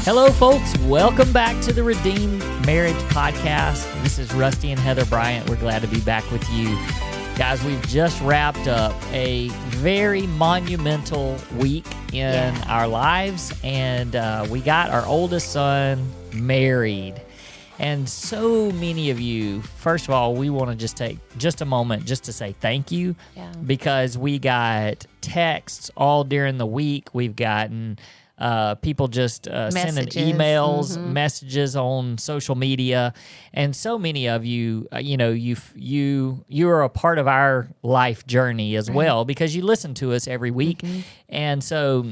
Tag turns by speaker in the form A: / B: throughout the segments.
A: Hello, folks. Welcome back to the Redeemed Marriage Podcast. This is Rusty and Heather Bryant. We're glad to be back with you. Guys, we've just wrapped up a very monumental week in our lives, and we got our oldest son married. And so many of you, first of all, we want to just take just a moment just to say thank you, because we got texts all during the week. We've gotten people just sending emails, messages on social media, and so many of you, you are a part of our life journey as well, because you listen to us every week, and so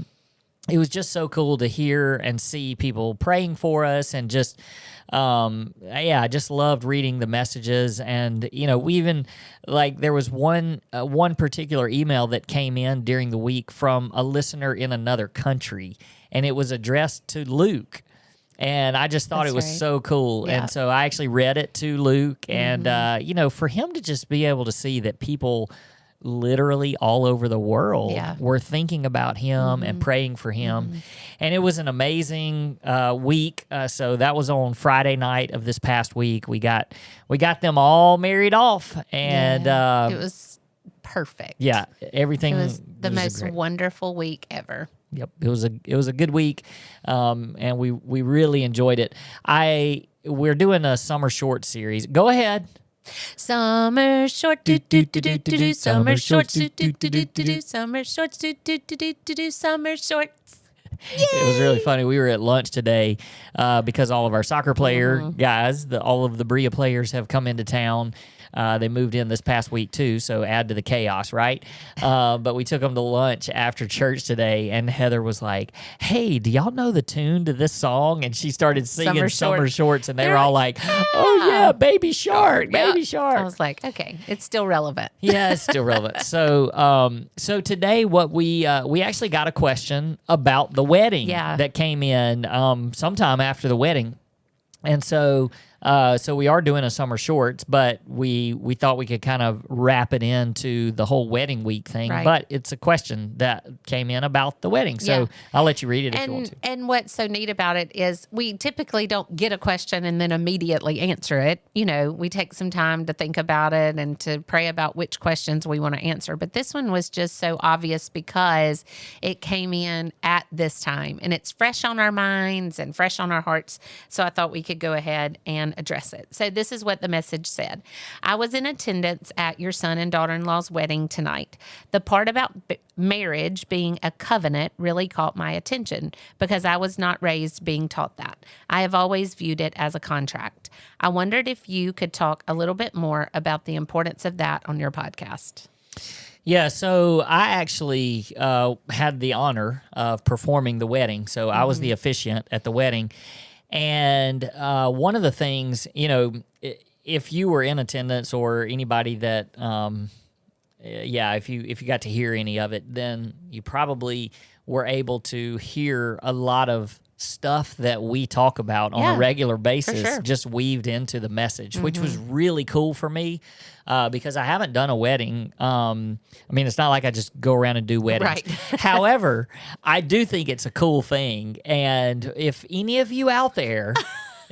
A: it was just so cool to hear and see people praying for us, and just I just loved reading the messages. And we even, like, there was one particular email that came in during the week from a listener in another country, and it was addressed to Luke. And I just thought it was so cool. Yeah. And so I actually read it to Luke, and for him to just be able to see that people literally all over the world were thinking about him and praying for him. And it was an amazing week. So that was on Friday night of this past week. We got them all married off, and
B: it was perfect.
A: Yeah, everything.
B: It was the most wonderful week ever.
A: Yep, it was a good week, and we really enjoyed it. We're doing a summer short series. Go ahead.
B: Summer short, do do do do do do. Summer shorts, do do do do do. Summer shorts, do do do do do. Summer shorts. Yay!
A: It was really funny. We were at lunch today because all of our soccer player guys, all of the Bria players have come into town. They moved in this past week too, so add to the chaos, right? But we took them to lunch after church today, and Heather was like, "Hey, do y'all know the tune to this song?" And she started singing Summer Shorts, and they were all like, "Oh yeah, Baby Shark, Baby Shark."
B: I was like, "Okay, it's still relevant."
A: Yeah, it's still relevant. So, so today, what we actually got a question about the wedding that came in sometime after the wedding, and so we are doing a summer shorts, but we thought we could kind of wrap it into the whole wedding week thing. Right. But it's a question that came in about the wedding, so I'll let you read it if you want to.
B: And what's so neat about it is we typically don't get a question and then immediately answer it. We take some time to think about it and to pray about which questions we want to answer. But this one was just so obvious because it came in at this time, and it's fresh on our minds and fresh on our hearts. So I thought we could go ahead and address it. So this is what the message said. I was in attendance at your son and daughter-in-law's wedding tonight. The part about marriage being a covenant really caught my attention because I was not raised being taught that. I have always viewed it as a contract. I wondered if you could talk a little bit more about the importance of that on your podcast.
A: Yeah, so I actually had the honor of performing the wedding. So I was the officiant at the wedding. And one of the things, if you were in attendance or anybody that, if you got to hear any of it, then you probably were able to hear a lot of stuff that we talk about on a regular basis, just weaved into the message, which was really cool for me because I haven't done a wedding. It's not like I just go around and do weddings. Right. However, I do think it's a cool thing. And if any of you out there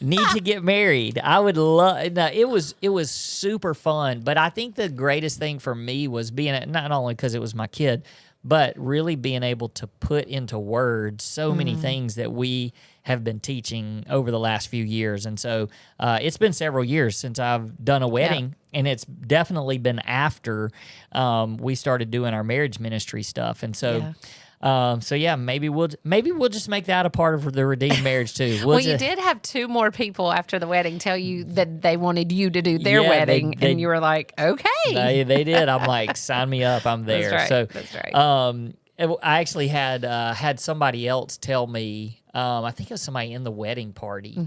A: need to get married, I would love. No, it was super fun. But I think the greatest thing for me was being, not only because it was my kid, but really being able to put into words so many things that we have been teaching over the last few years. And so it's been several years since I've done a wedding, and it's definitely been after we started doing our marriage ministry stuff. And so maybe we'll just make that a part of the Redeemed Marriage too.
B: You did have two more people after the wedding tell you that they wanted you to do their wedding, and you were like, okay.
A: They did. I'm like, sign me up. I'm there.
B: That's right. That's
A: right. I actually had somebody else tell me, I think it was somebody in the wedding party,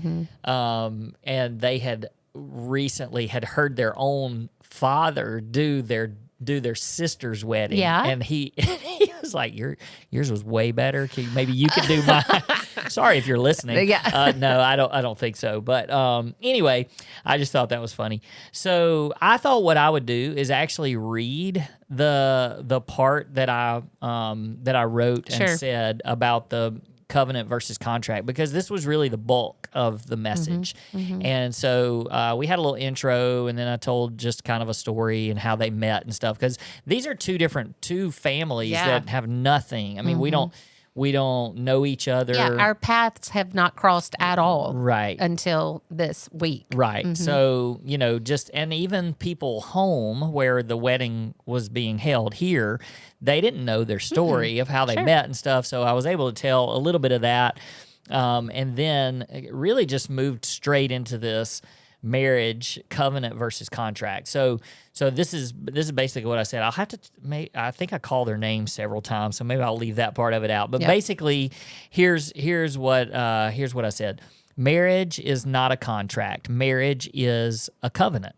A: and they had recently heard their own father do their sister's wedding. Yeah. And he was like, yours was way better. Maybe you could do mine. Sorry if you're listening. Yeah. No, I don't think so. But anyway, I just thought that was funny. So I thought what I would do is actually read the part that I wrote and said about the covenant versus contract, because this was really the bulk of the message. And so we had a little intro, and then I told just kind of a story and how they met and stuff, because these are two families that have nothing. I mean, we don't know each other.
B: Yeah, our paths have not crossed at all.
A: Right.
B: Until this week.
A: Right. So, and even people home where the wedding was being held here, they didn't know their story of how they met and stuff. So I was able to tell a little bit of that. And then it really just moved straight into this marriage covenant versus contract. So this is basically what I said. I'll have to I think I called their names several times, so maybe I'll leave that part of it out. But basically, here's what I said. Marriage is not a contract. Marriage is a covenant.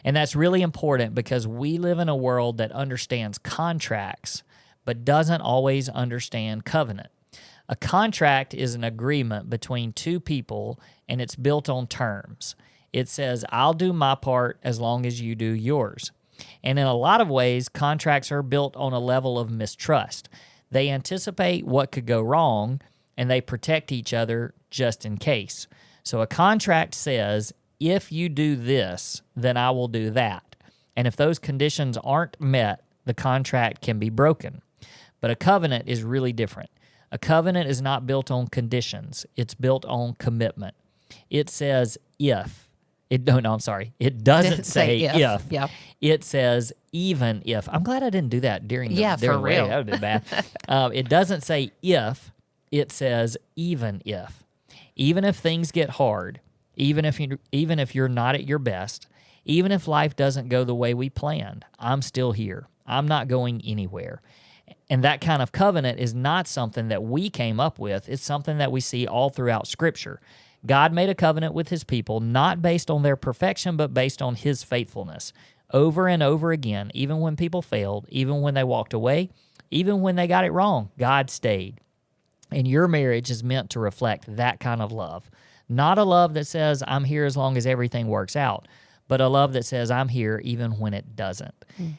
A: And that's really important because we live in a world that understands contracts but doesn't always understand covenant. A contract is an agreement between two people, and it's built on terms. It says, I'll do my part as long as you do yours. And in a lot of ways, contracts are built on a level of mistrust. They anticipate what could go wrong, and they protect each other just in case. So a contract says, if you do this, then I will do that. And if those conditions aren't met, the contract can be broken. But a covenant is really different. A covenant is not built on conditions. It's built on commitment. It says if. It doesn't say if.
B: Yeah.
A: It says even if. I'm glad I didn't do that during the
B: for
A: wedding.
B: real.
A: That would have been bad. It doesn't say if. It says even if. Even if things get hard, even if you're not at your best, even if life doesn't go the way we planned, I'm still here. I'm not going anywhere. And that kind of covenant is not something that we came up with. It's something that we see all throughout Scripture. God made a covenant with his people, not based on their perfection, but based on his faithfulness. Over and over again, even when people failed, even when they walked away, even when they got it wrong, God stayed. And your marriage is meant to reflect that kind of love. Not a love that says, I'm here as long as everything works out, but a love that says, I'm here even when it doesn't.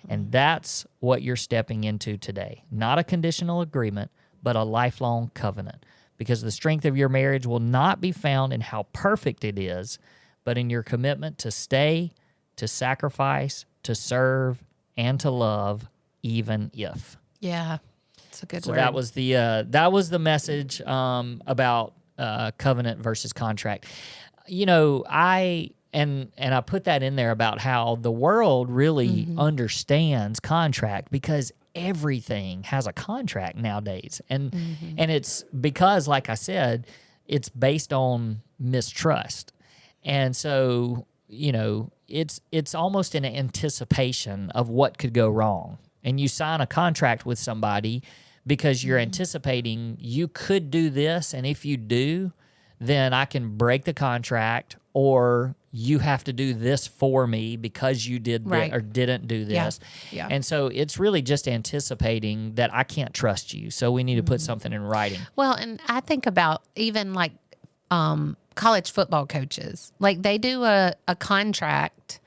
A: And that's what you're stepping into today. Not a conditional agreement, but a lifelong covenant. Because the strength of your marriage will not be found in how perfect it is, but in your commitment to stay, to sacrifice, to serve, and to love, even if.
B: Yeah, it's a good word.
A: So that was the message about covenant versus contract. I put that in there about how the world really understands contract because everything has a contract nowadays. And it's because, like I said, it's based on mistrust. And so, it's almost an anticipation of what could go wrong. And you sign a contract with somebody because you're anticipating you could do this, and if you do, then I can break the contract, or you have to do this for me because you did this or didn't do this.
B: Yeah.
A: And so it's really just anticipating that I can't trust you, so we need to put something in writing.
B: Well, and I think about even like college football coaches. Like they do a contract,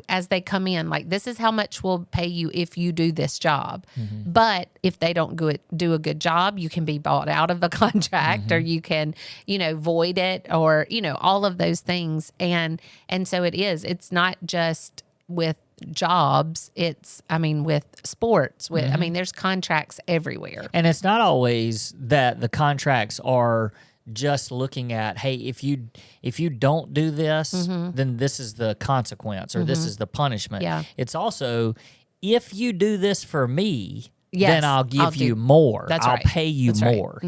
B: as they come in, like this is how much we'll pay you if you do this job. But if they don't do a good job, you can be bought out of the contract or you can, void it or, all of those things. And so it's not just with jobs. With sports, there's contracts everywhere.
A: And it's not always that the contracts are just looking at, hey, if you don't do this, then this is the consequence or this is the punishment.
B: Yeah.
A: It's also, if you do this for me, then I'll give you more. I'll pay you more,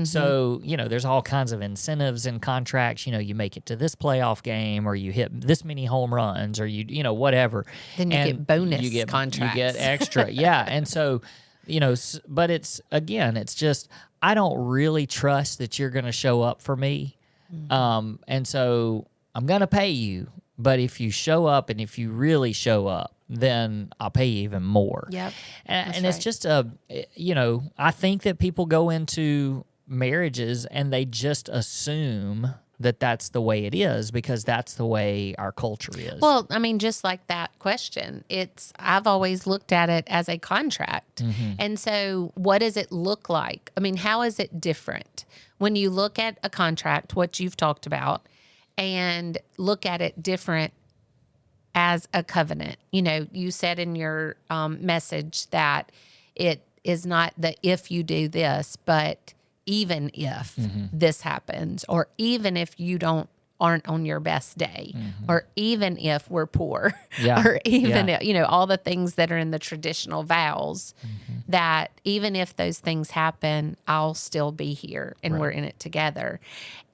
A: So, there's all kinds of incentives in contracts. You make it to this playoff game or you hit this many home runs or you whatever.
B: Then you get bonus contracts.
A: You get extra. Yeah. And so, but it's just, I don't really trust that you're going to show up for me. And so I'm going to pay you. But if you show up and if you really show up, then I'll pay you even more.
B: Yep.
A: And it's just I think that people go into marriages and they just assume that that's the way it is, because that's the way our culture is.
B: Well, I mean, just like that question, I've always looked at it as a contract. And so what does it look like? I mean, how is it different when you look at a contract, what you've talked about, and look at it different as a covenant? You know, you said in your message that it is not the if you do this, but even if this happens, or even if you aren't on your best day, or even if we're poor, or even if, you know, all the things that are in the traditional vows, that even if those things happen, I'll still be here, and we're in it together.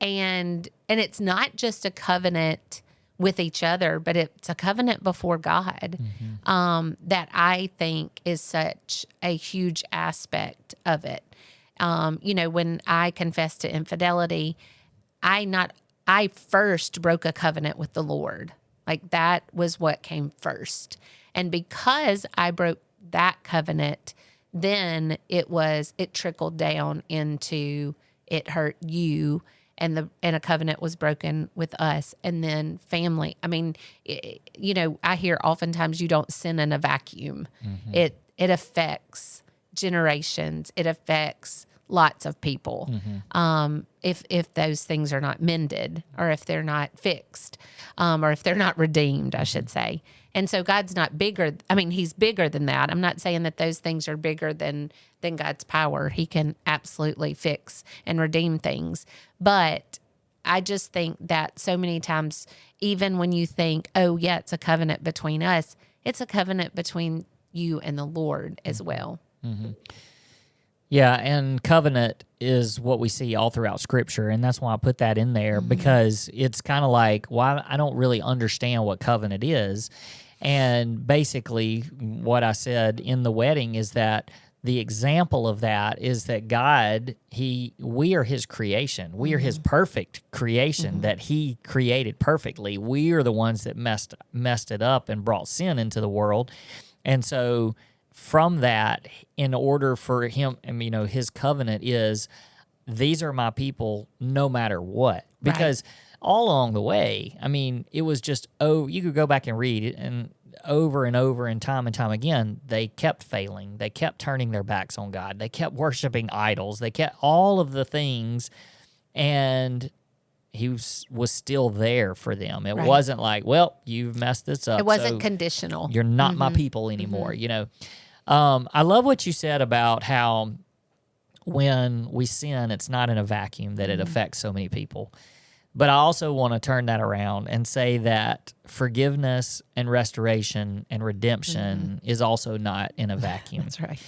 B: And it's not just a covenant with each other, but it's a covenant before God, that I think is such a huge aspect of it. You know, when I confessed to infidelity, I first broke a covenant with the Lord. Like, that was what came first. And because I broke that covenant, then it trickled down into it hurt you, and a covenant was broken with us, and then family. I mean, you know, I hear oftentimes you don't sin in a vacuum. It affects generations. It affects lots of people. If those things are not mended, or if they're not fixed, or if they're not redeemed, I should say. And so God's not bigger. I mean, he's bigger than that. I'm not saying that those things are bigger than God's power. He can absolutely fix and redeem things. But I just think that so many times, even when you think, oh yeah, it's a covenant between us, it's a covenant between you and the Lord as well.
A: Yeah, and covenant is what we see all throughout Scripture, and that's why I put that in there, because it's kind of like, well, I don't really understand what covenant is. And basically what I said in the wedding is that the example of that is that God, we are his creation. We are his perfect creation that he created perfectly. We are the ones that messed it up and brought sin into the world. And so from that, in order for him, I mean, you know, his covenant is, these are my people no matter what. Because all along the way, I mean, it was just, you could go back and read it, and over and time again, they kept failing. They kept turning their backs on God. They kept worshiping idols. They kept all of the things, and he was still there for them. It wasn't like, well, you've messed this up.
B: It wasn't conditional.
A: You're not my people anymore, you know. I love what you said about how when we sin, it's not in a vacuum, that it affects so many people. But I also want to turn that around and say that forgiveness and restoration and redemption is also not in a vacuum.
B: That's right.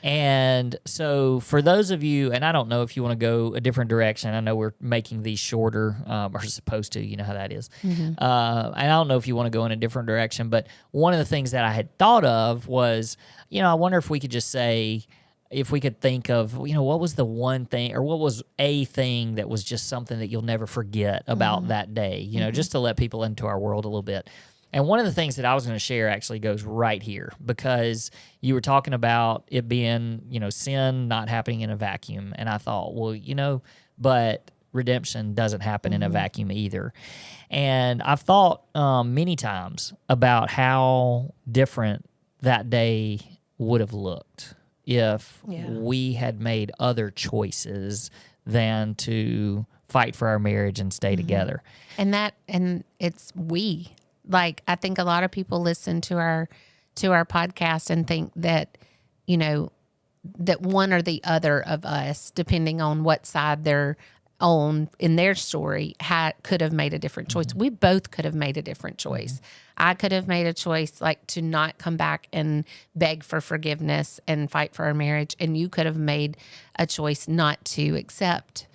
B: And
A: so for those of you, and I don't know if you want to go a different direction. I know we're making these shorter, or supposed to, you know how that is. And I don't know if you want to go in a different direction, but one of the things that I had thought of was, you know, I wonder if we could just say, if we could think of, you know, what was the one thing, or what was a thing that was just something that you'll never forget about that day, you know, just to let people into our world a little bit. And one of the things that I was going to share actually goes right here, because you were talking about it being, you know, sin not happening in a vacuum. And I thought, well, you know, but redemption doesn't happen in a vacuum either. And I've thought many times about how different that day would have looked if we had made other choices than to fight for our marriage and stay together.
B: And it's we. Like, I think a lot of people listen to our podcast and think that, you know, that one or the other of us, depending on what side they're on in their story, could have made a different choice. We both could have made a different choice. I could have made a choice like to not come back and beg for forgiveness and fight for our marriage, and you could have made a choice not to accept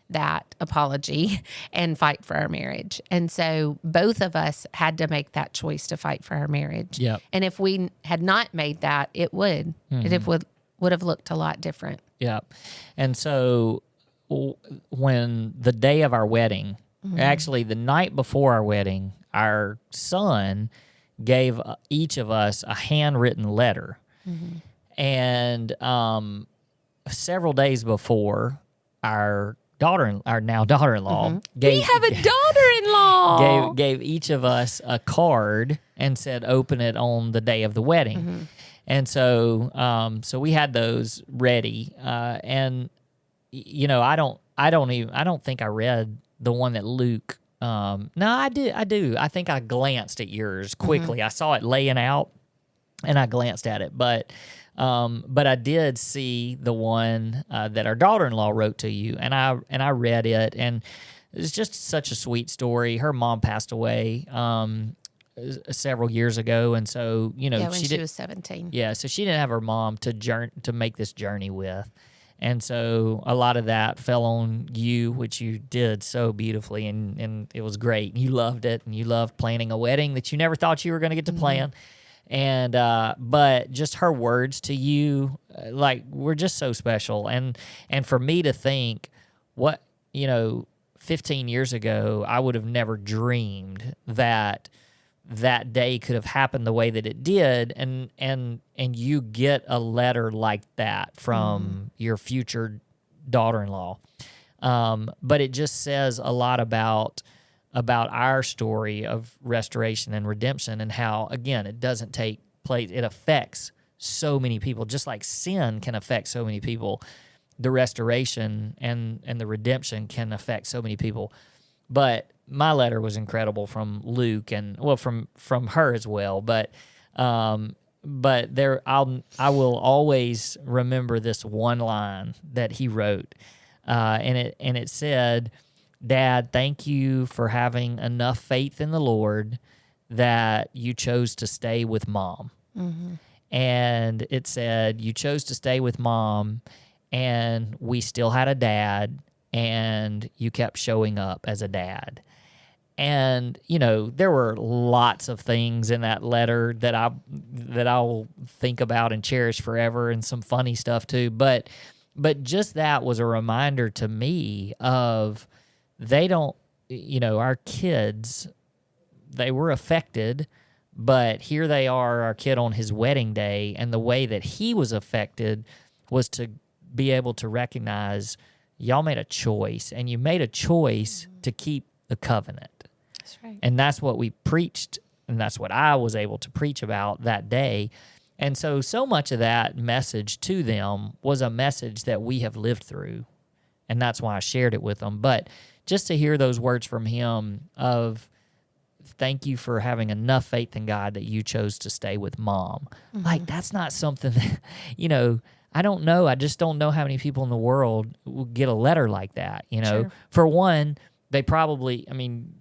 B: that apology and fight for our marriage. And so both of us had to make that choice to fight for our marriage.
A: Yep.
B: And if we had not made that, it would have looked a lot different.
A: Yeah. And so when the day of our wedding, actually the night before our wedding, our son gave each of us a handwritten letter. And several days before, our daughter-in-law
B: We have a daughter-in-law.
A: gave each of us a card and said, "Open it on the day of the wedding." And so, so we had those ready. And I don't think I read the one that Luke. No, I do. I think I glanced at yours quickly. I saw it laying out, and I glanced at it, but I did see the one that our daughter-in-law wrote to you, and I read it, and it's just such a sweet story. Her mom passed away several years ago, and so
B: when she was 17.
A: Yeah, so she didn't have her mom to make this journey with. And so a lot of that fell on you, which you did so beautifully, and it was great. You loved it, and you loved planning a wedding that you never thought you were going to get to plan. And but just her words to you, were just so special. And for me to think, 15 years ago, I would have never dreamed that day could have happened the way that it did, and you get a letter like that from your future daughter-in-law. But it just says a lot about our story of restoration and redemption, and how, again, it doesn't take place. It affects so many people, just like sin can affect so many people. The restoration and the redemption can affect so many people. But my letter was incredible from Luke, and from her as well. But I will always remember this one line that he wrote, and it said, "Dad, thank you for having enough faith in the Lord that you chose to stay with Mom." And it said, "You chose to stay with Mom, and we still had a dad, and you kept showing up as a dad." And, there were lots of things in that letter that I'll think about and cherish forever, and some funny stuff too. But just that was a reminder to me of, our kids, they were affected, but here they are, our kid on his wedding day, and the way that he was affected was to be able to recognize, y'all made a choice, and you made a choice to keep the covenant.
B: That's right.
A: And that's what we preached, and that's what I was able to preach about that day. And so much of that message to them was a message that we have lived through, and that's why I shared it with them. But just to hear those words from him of, thank you for having enough faith in God that you chose to stay with Mom. That's not something that, I don't know. I just don't know how many people in the world will get a letter like that,
B: Sure.
A: For one, they probably,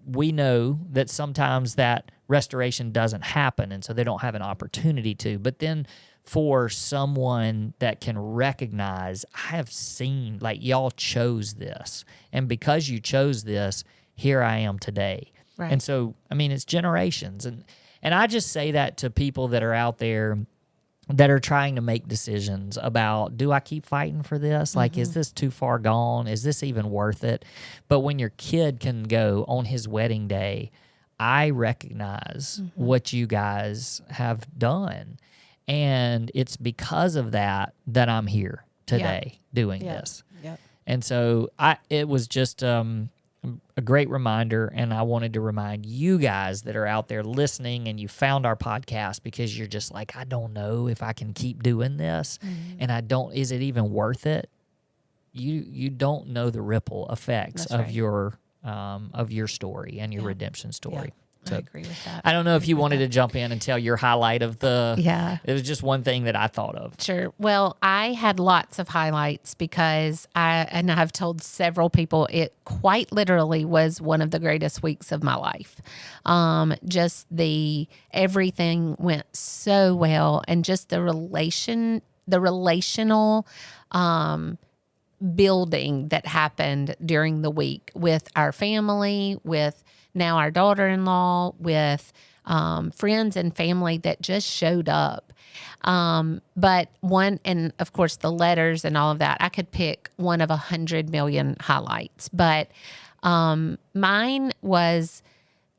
A: we know that sometimes that restoration doesn't happen, and so they don't have an opportunity to. But then for someone that can recognize, I have seen, y'all chose this, and because you chose this, here I am today.
B: Right.
A: And so, it's generations. And I just say that to people that are out there that are trying to make decisions about, do I keep fighting for this? Is this too far gone? Is this even worth it? But when your kid can go on his wedding day, I recognize what you guys have done. And it's because of that I'm here today doing this.
B: Yep.
A: And so it was just a great reminder, and I wanted to remind you guys that are out there listening, and you found our podcast because you're just like, I don't know if I can keep doing this, and is it even worth it? You don't know the ripple effects of your story and your redemption story.
B: Yeah. I agree with that.
A: I don't know if you wanted to jump in and tell your highlight of the...
B: Yeah.
A: It was just one thing that I thought of.
B: Sure. Well, I had lots of highlights because I've told several people it quite literally was one of the greatest weeks of my life. Everything went so well, and just the relational building that happened during the week with our family, with now our daughter-in-law, with friends and family that just showed up. But and of course the letters and all of that, I could pick one of 100 million highlights. But mine was,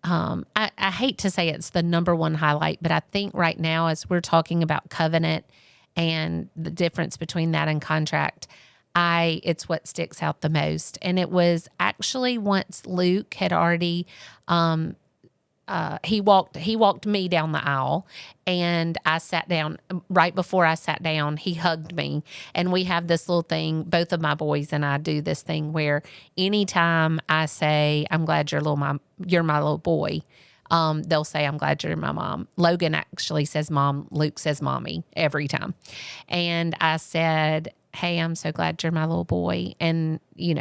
B: I hate to say it's the number one highlight, but I think right now as we're talking about covenant and the difference between that and contract, it's what sticks out the most. And it was actually once Luke had already, he walked me down the aisle, and I sat down. Right before I sat down, he hugged me, and we have this little thing. Both of my boys and I do this thing where anytime I say, "I'm glad you're my little boy," they'll say, "I'm glad you're my mom." Logan actually says mom. Luke says mommy every time. And I said, "Hey, I'm so glad you're my little boy." And, he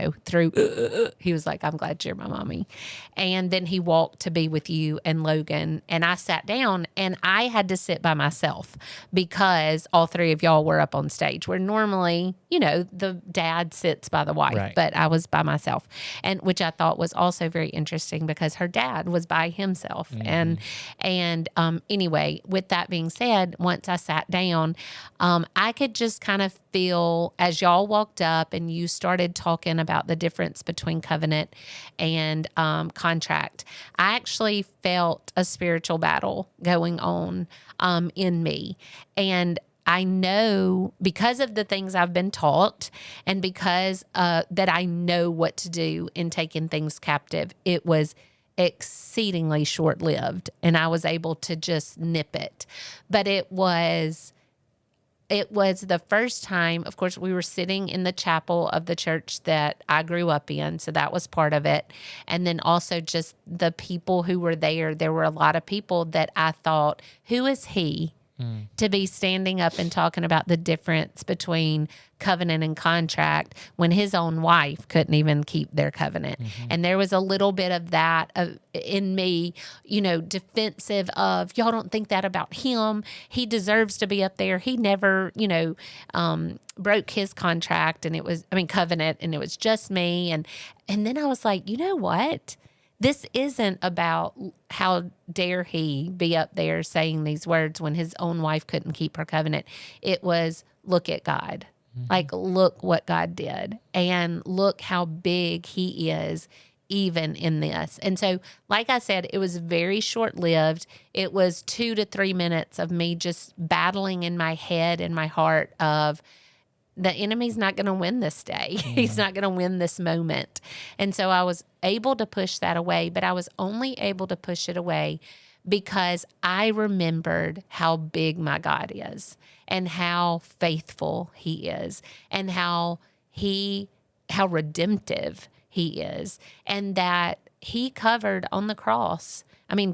B: was like, "I'm glad you're my mommy." And then he walked to be with you and Logan. And I sat down, and I had to sit by myself because all three of y'all were up on stage, where normally, the dad sits by the wife,
A: Right.
B: but I was by myself. And which I thought was also very interesting because her dad was by himself.
A: Mm-hmm.
B: And anyway, with that being said, once I sat down, I could just kind of feel as y'all walked up and you started talking about the difference between covenant and contract. I actually felt a spiritual battle going on in me. And I know because of the things I've been taught and because that I know what to do in taking things captive, it was exceedingly short-lived, and I was able to just nip it. But it was the first time, of course, we were sitting in the chapel of the church that I grew up in, so that was part of it. And then also just the people who were there. There were a lot of people that I thought, who is he to be standing up and talking about the difference between covenant and contract when his own wife couldn't even keep their covenant. Mm-hmm. And there was a little bit of that in me, defensive of, y'all don't think that about him. He deserves to be up there. He never, broke his contract covenant, and it was just me. And then I was like, you know what? This isn't about how dare he be up there saying these words when his own wife couldn't keep her covenant. It was, look at God. Mm-hmm. Like, look what God did, and look how big he is even in this. And so, like I said, it was very short-lived. It was 2 to 3 minutes of me just battling in my head and my heart of, the enemy's not going to win this day. He's not going to win this moment. And so I was able to push that away, but I was only able to push it away because I remembered how big my God is and how faithful he is and how redemptive he is, and that he covered on the cross.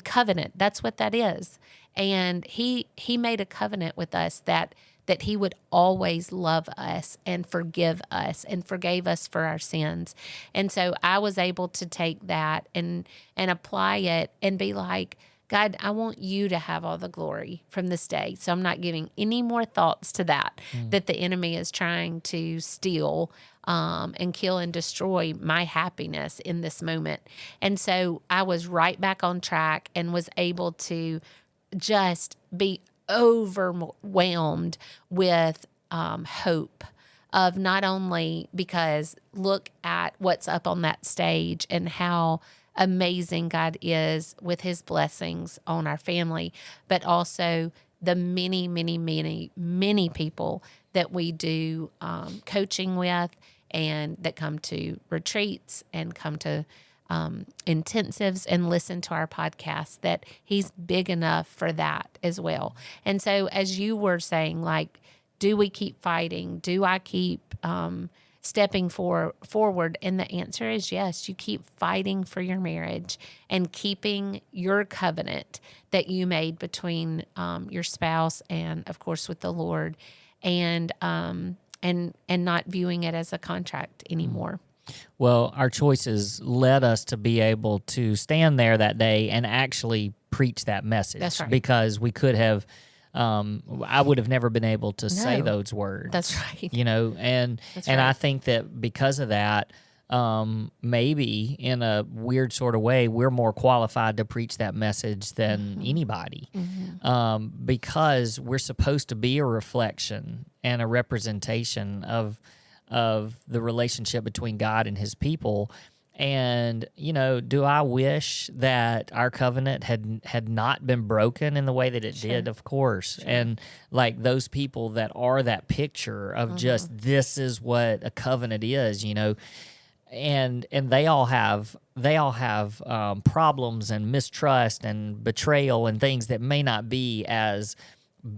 B: Covenant, that's what that is. And he made a covenant with us that he would always love us and forgive us and forgave us for our sins. And so I was able to take that and apply it and be like, God, I want you to have all the glory from this day. So I'm not giving any more thoughts to that the enemy is trying to steal and kill and destroy my happiness in this moment. And so I was right back on track and was able to just be overwhelmed with hope of not only because look at what's up on that stage and how amazing God is with his blessings on our family, but also the many, many, many, many people that we do coaching with and that come to retreats and come to intensives and listen to our podcast, that he's big enough for that as well. And so as you were saying, like, do we keep fighting? Do I keep stepping forward? And the answer is yes. You keep fighting for your marriage and keeping your covenant that you made between your spouse and, of course, with the Lord, and not viewing it as a contract anymore.
A: Well, our choices led us to be able to stand there that day and actually preach that message.
B: That's right.
A: Because we could have, I would have never been able to say those words.
B: That's right.
A: And I think that because of that, maybe in a weird sort of way, we're more qualified to preach that message than anybody, because we're supposed to be a reflection and a representation of the relationship between God and his people. And, do I wish that our covenant had not been broken in the way that it did? Of course. Sure. And like those people that are that picture of just this is what a covenant is, and they all have problems and mistrust and betrayal and things that may not be as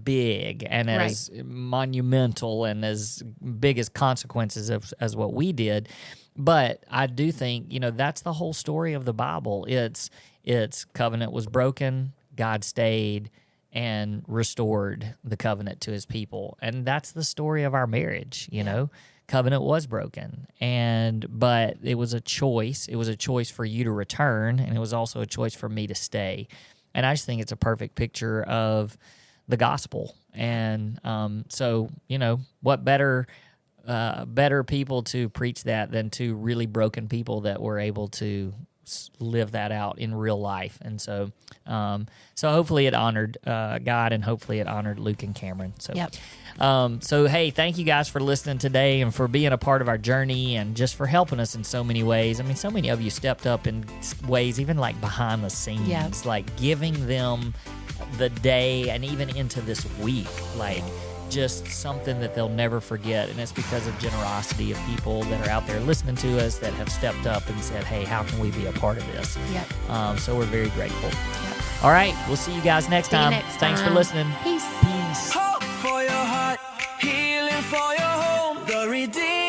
A: big and as monumental and as big as consequences as what we did. But I do think, that's the whole story of the Bible. It's covenant was broken, God stayed and restored the covenant to his people. And that's the story of our marriage, you know. Covenant was broken, but it was a choice. It was a choice for you to return, and it was also a choice for me to stay. And I just think it's a perfect picture of the gospel. And so, what better people to preach that than two really broken people that were able to live that out in real life. And so hopefully it honored God, and hopefully it honored Luke and Kamryn. So hey, thank you guys for listening today and for being a part of our journey and just for helping us in so many ways. I mean, so many of you stepped up in ways, even like behind the scenes, like giving them the day and even into this week, like just something that they'll never forget. And it's because of generosity of people that are out there listening to us that have stepped up and said, hey, how can we be a part of this? So we're very grateful. All right, we'll see you guys next time. Thanks for listening.
B: Peace.
C: Hope for your heart, healing for your home, the Redeemer.